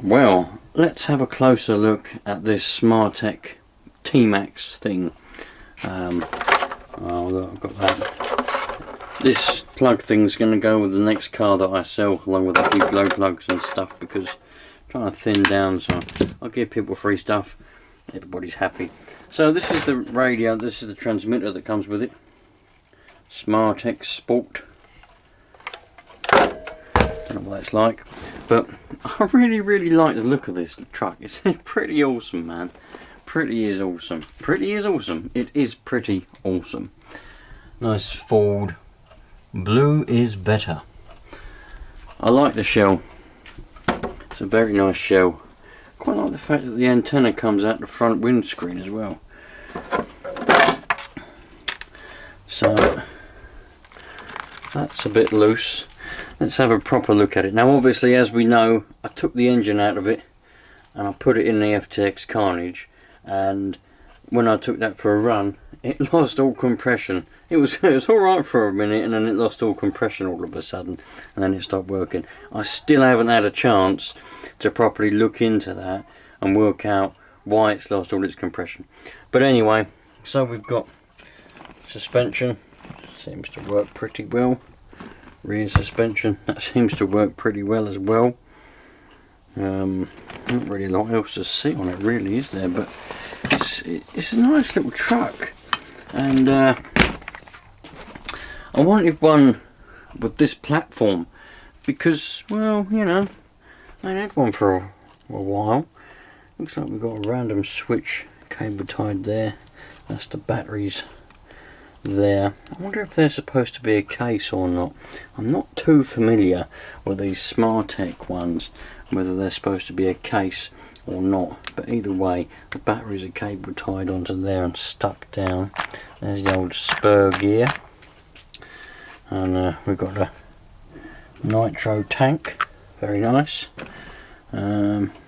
Well, let's have a closer look at this Smartech T-Max thing. I've got that. This plug thing's going to go with the next car that I sell, along with a few glow plugs and stuff, because I'm trying to thin down, so I'll give people free stuff. Everybody's happy. So this is the radio, this is the transmitter that comes with it. Smartech Sport. Don't know what that's like, but I really like the look of this truck. It's pretty awesome, man. Pretty is awesome. Pretty is awesome. It is pretty awesome. Nice Ford. Blue is better. I like the shell. It's a very nice shell. Quite like the fact that the antenna comes out the front windscreen as well. So that's a bit loose. Let's have a proper look at it. Now obviously, as we know, I took the engine out of it and I put it in the FTX Carnage, and when I took that for a run, it lost all compression. It was alright for a minute, and then it lost all compression all of a sudden, and then it stopped working. I still haven't had a chance to properly look into that and work out why it's lost all its compression. But anyway, so we've got suspension, seems to work pretty well. Rear suspension, that seems to work pretty well as well. Not really a lot else to see on it really, is there? But it's a nice little truck, and I wanted one with this platform because, well, you know, I ain't had one for a while. Looks like we've got a random switch cable tied there. That's the batteries there. I wonder if they're supposed to be a case or not. I'm not too familiar with these Smartech ones, whether they're supposed to be a case or not, but either way the batteries are cable tied onto there and stuck down. There's the old spur gear, and we've got a nitro tank, very nice.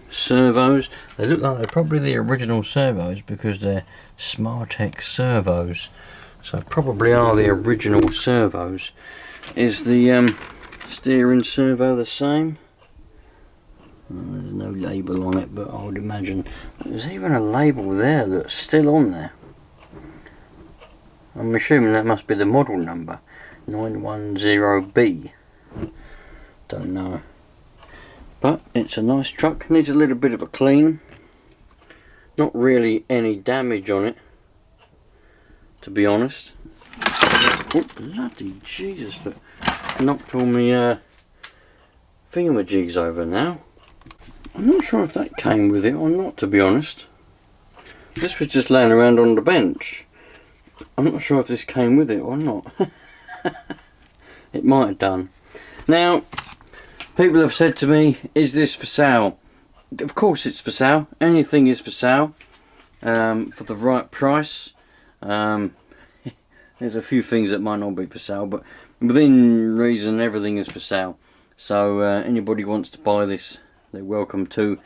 Servos, they look like they're probably the original servos because they're Smartech servos. So probably are the original servos. Is the steering servo the same? There's no label on it, but I would imagine there's even a label there that's still on there. I'm assuming that must be the model number, 910B. Don't know. But it's a nice truck, needs a little bit of a clean. Not really any damage on it, to be honest. Oh, bloody Jesus, look. Knocked all my thingamajigs over now. I'm not sure if that came with it or not, to be honest. This was just laying around on the bench. I'm not sure if this came with it or not. It might have done. Now, people have said to me, is this for sale? Of course it's for sale. Anything is for sale, for the right price. There's a few things that might not be for sale, but within reason everything is for sale. So anybody wants to buy this, they're welcome to.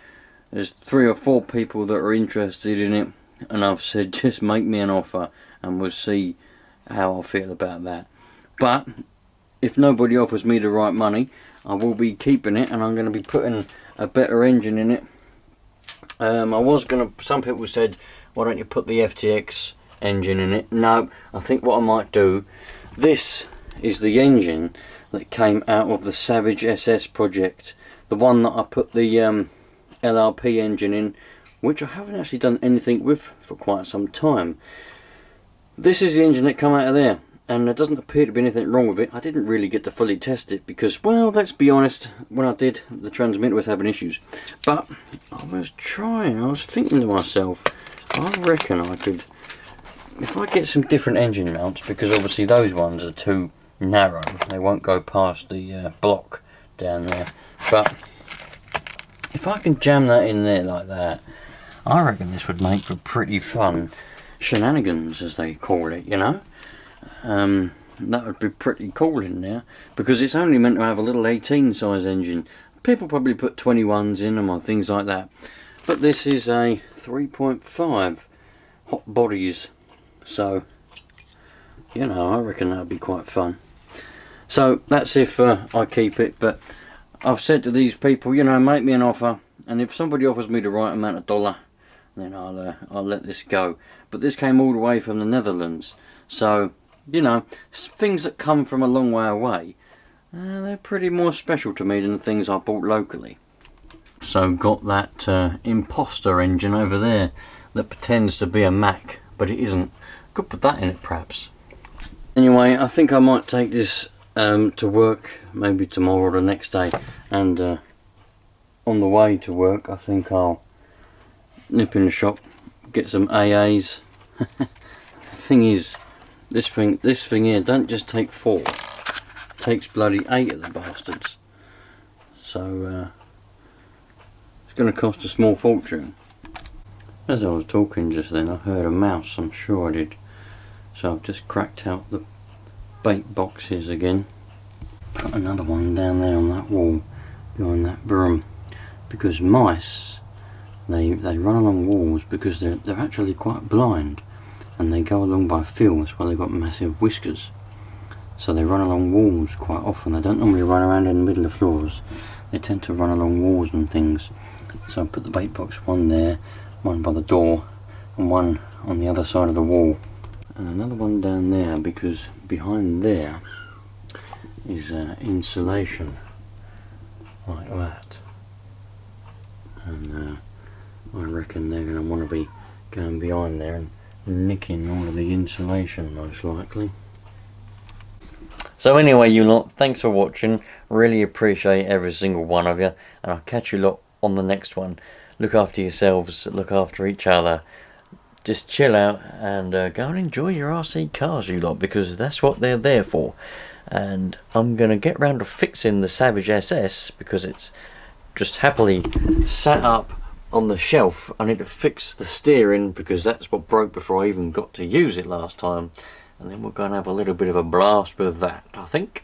There's 3 or 4 people that are interested in it, and I've said just make me an offer and we'll see how I feel about that. But if nobody offers me the right money, I will be keeping it, and I'm going to be putting a better engine in it. Some people said, why don't you put the FTX engine in it? No, I think what I might do, this is the engine that came out of the Savage SS project, the one that I put the LRP engine in, which I haven't actually done anything with for quite some time. This is the engine that came out of there, and there doesn't appear to be anything wrong with it. I didn't really get to fully test it because, well, let's be honest, when I did, the transmitter was having issues. But I was thinking to myself, I reckon I could, if I get some different engine mounts, because obviously those ones are too narrow, they won't go past the block down there, but if I can jam that in there like that, I reckon this would make for pretty fun shenanigans, as they call it, you know. That would be pretty cool in there, because it's only meant to have a little 18 size engine. People probably put 21s in them or things like that, but this is a 3.5 hot bodies, so you know, I reckon that would be quite fun. So that's if I keep it, but I've said to these people, you know, make me an offer and if somebody offers me the right amount of dollar, then I'll let this go. But this came all the way from the Netherlands, so you know, things that come from a long way away, they're pretty more special to me than the things I bought locally. So got that imposter engine over there that pretends to be a Mac, but it isn't. Could put that in it perhaps. Anyway, I think I might take this to work maybe tomorrow or the next day, and on the way to work I think I'll nip in the shop, get some AAs. The thing is, this thing here don't just take 4, it takes bloody 8 of the bastards. So it's going to cost a small fortune. As I was talking just then, I heard a mouse, I'm sure I did. So I've just cracked out the bait boxes again. Put another one down there on that wall behind that broom, because mice, they run along walls because they're actually quite blind, and they go along by feel. That's why they've got massive whiskers. So they run along walls quite often. They don't normally run around in the middle of floors. They tend to run along walls and things. So I put the bait box, one there, one by the door, and one on the other side of the wall. And another one down there, because behind there is insulation like that, and I reckon they're going to want to be going behind there and nicking all of the insulation most likely. So anyway, you lot, thanks for watching. Really appreciate every single one of you, and I'll catch you lot on the next one. Look after yourselves, look after each other. Just chill out and go and enjoy your RC cars, you lot, because that's what they're there for. And I'm going to get round to fixing the Savage SS, because it's just happily sat up on the shelf. I need to fix the steering, because that's what broke before I even got to use it last time. And then we're going to have a little bit of a blast with that, I think.